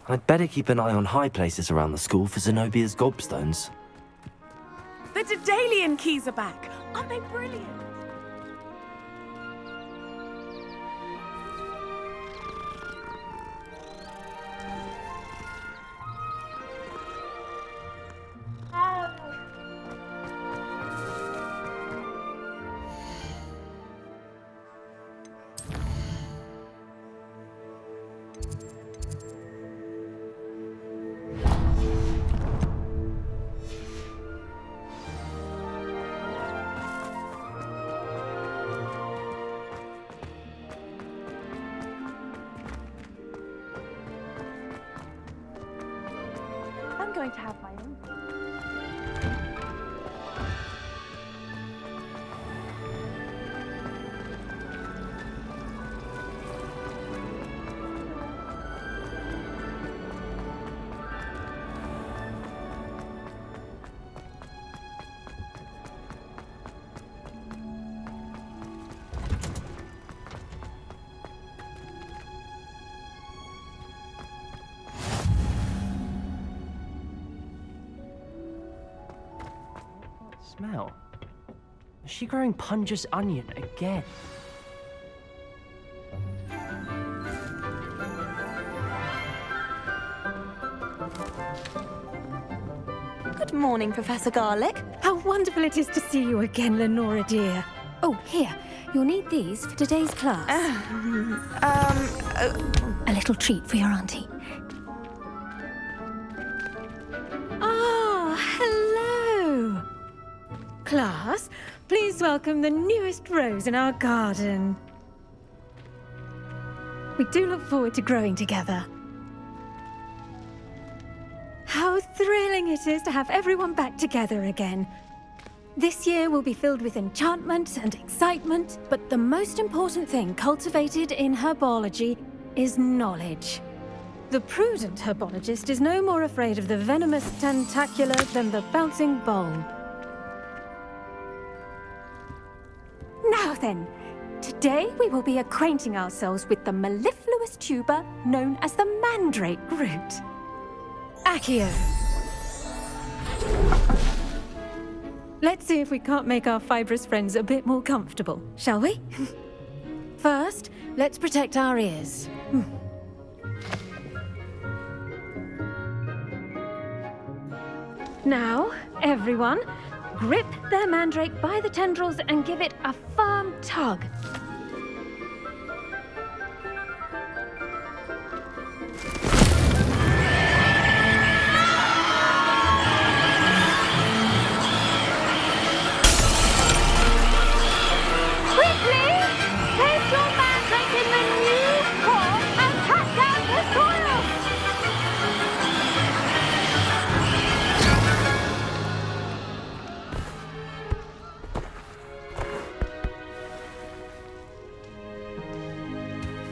I'd better keep an eye on high places around the school for Zenobia's gobstones. The Daedalian keys are back. Aren't they brilliant? I'm going to have my own. Smell? Is she growing Punja's onion again? Good morning, Professor Garlic. How wonderful it is to see you again, Lenora dear. Oh, here. You'll need these for today's class. A little treat for your auntie. Ah, hello. Class, please welcome the newest rose in our garden. We do look forward to growing together. How thrilling it is to have everyone back together again. This year will be filled with enchantment and excitement, but the most important thing cultivated in herbology is knowledge. The prudent herbologist is no more afraid of the venomous tentacula than the bouncing bulb. Now then, today we will be acquainting ourselves with the mellifluous tuber known as the mandrake root. Accio. Let's see if we can't make our fibrous friends a bit more comfortable, shall we? First, let's protect our ears. Now, everyone, grip their mandrake by the tendrils and give it a firm tug.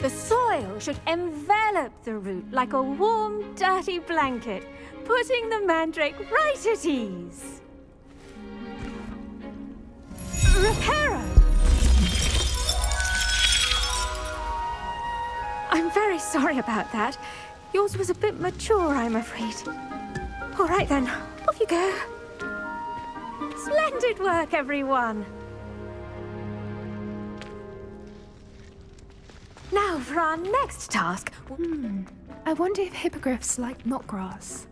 The soil should envelop the root like a warm, dirty blanket, putting the mandrake right at ease. Reparo! I'm very sorry about that. Yours was a bit mature, I'm afraid. All right then, off you go. Splendid work, everyone. Now for our next task. I wonder if hippogriffs like knotgrass.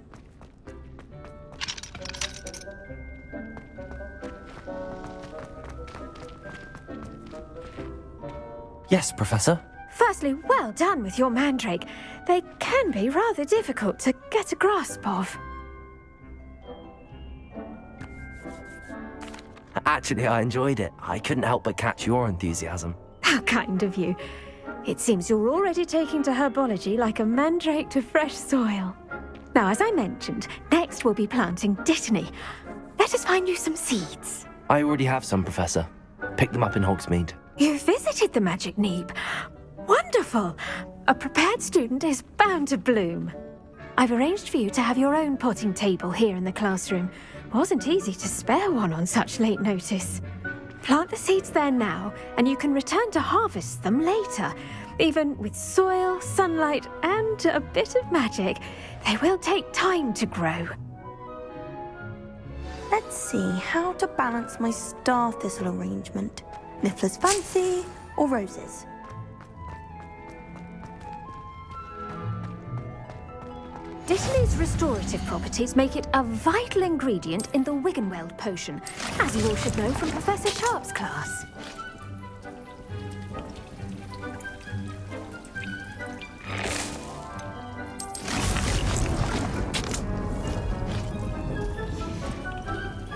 Yes, Professor? Firstly, well done with your mandrake. They can be rather difficult to get a grasp of. Actually, I enjoyed it. I couldn't help but catch your enthusiasm. How kind of you. It seems you're already taking to herbology like a mandrake to fresh soil. Now, as I mentioned, next we'll be planting dittany. Let us find you some seeds. I already have some, Professor. Picked them up in Hogsmeade. You visited the Magic Neep. Wonderful! A prepared student is bound to bloom. I've arranged for you to have your own potting table here in the classroom. Wasn't easy to spare one on such late notice. Plant the seeds there now, and you can return to harvest them later. Even with soil, sunlight, and a bit of magic, they will take time to grow. Let's see how to balance my star thistle arrangement. Niffler's fancy or roses? Dittany's restorative properties make it a vital ingredient in the Wiggenweld potion, as you all should know from Professor Sharp's class.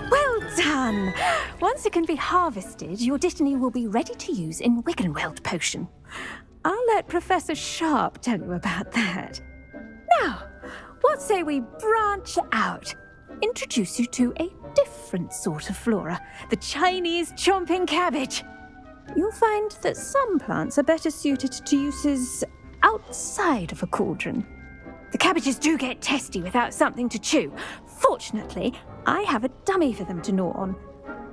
Well done! Once it can be harvested, your Dittany will be ready to use in Wiggenweld potion. I'll let Professor Sharp tell you about that. Now, what say we branch out? Introduce you to a different sort of flora, the Chinese chomping cabbage. You'll find that some plants are better suited to uses outside of a cauldron. The cabbages do get testy without something to chew. Fortunately, I have a dummy for them to gnaw on.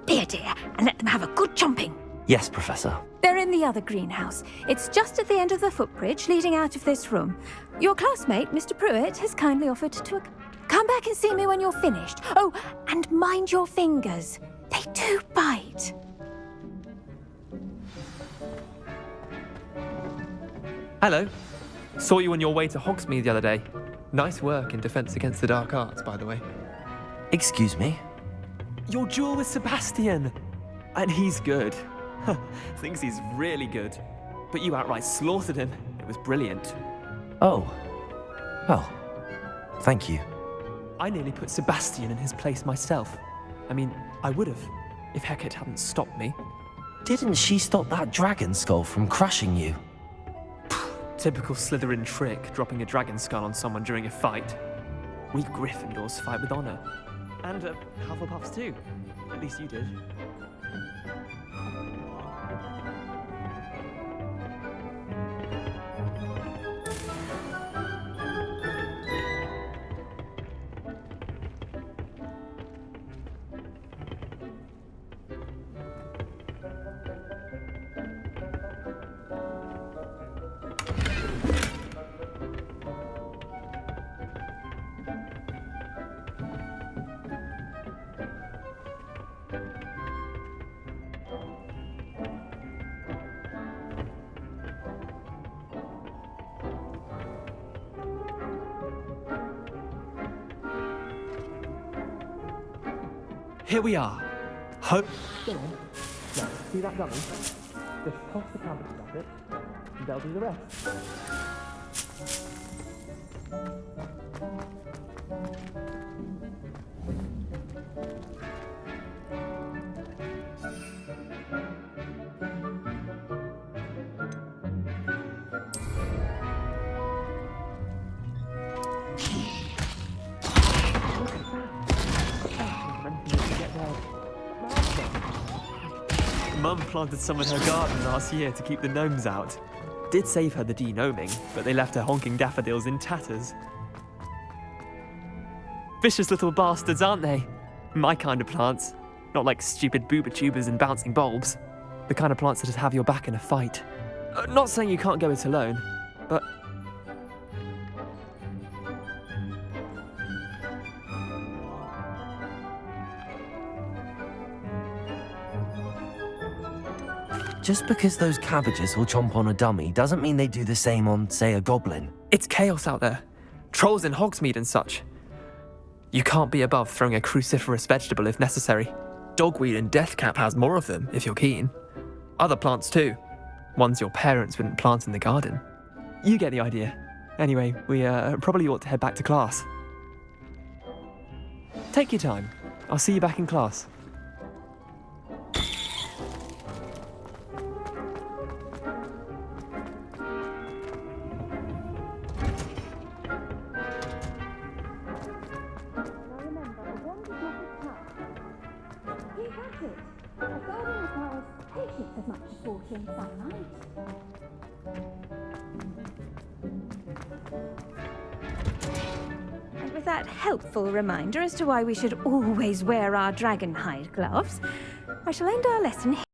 Be a dear and let them have a good chomping. Yes, Professor. They're in the other greenhouse. It's just at the end of the footbridge leading out of this room. Your classmate, Mr. Pruitt, has kindly offered to come back and see me when you're finished. Oh, and mind your fingers. They do bite. Hello. Saw you on your way to Hogsmeade the other day. Nice work in Defense Against the Dark Arts, by the way. Excuse me? Your duel with Sebastian! And he's good. Thinks he's really good. But you outright slaughtered him. It was brilliant. Oh. Well, thank you. I nearly put Sebastian in his place myself. I mean, I would have, if Hecate hadn't stopped me. Didn't she stop that dragon skull from crushing you? Typical Slytherin trick, dropping a dragon skull on someone during a fight. We Gryffindors fight with honor. And Hufflepuffs too. At least you did. Here we are. Go on. Now, see that dummy? Just toss the cabbage at it, and they'll do the rest. Mum planted some in her garden last year to keep the gnomes out. Did save her the de-gnoming, but they left her honking daffodils in tatters. Vicious little bastards, aren't they? My kind of plants. Not like stupid booba tubers and bouncing bulbs. The kind of plants that just have your back in a fight. Not saying you can't go it alone, but... Just because those cabbages will chomp on a dummy doesn't mean they do the same on, say, a goblin. It's chaos out there. Trolls in Hogsmeade and such. You can't be above throwing a cruciferous vegetable if necessary. Dogweed and deathcap has more of them, if you're keen. Other plants too. Ones your parents wouldn't plant in the garden. You get the idea. Anyway, we probably ought to head back to class. Take your time. I'll see you back in class. And with that helpful reminder as to why we should always wear our dragon hide gloves, I shall end our lesson here.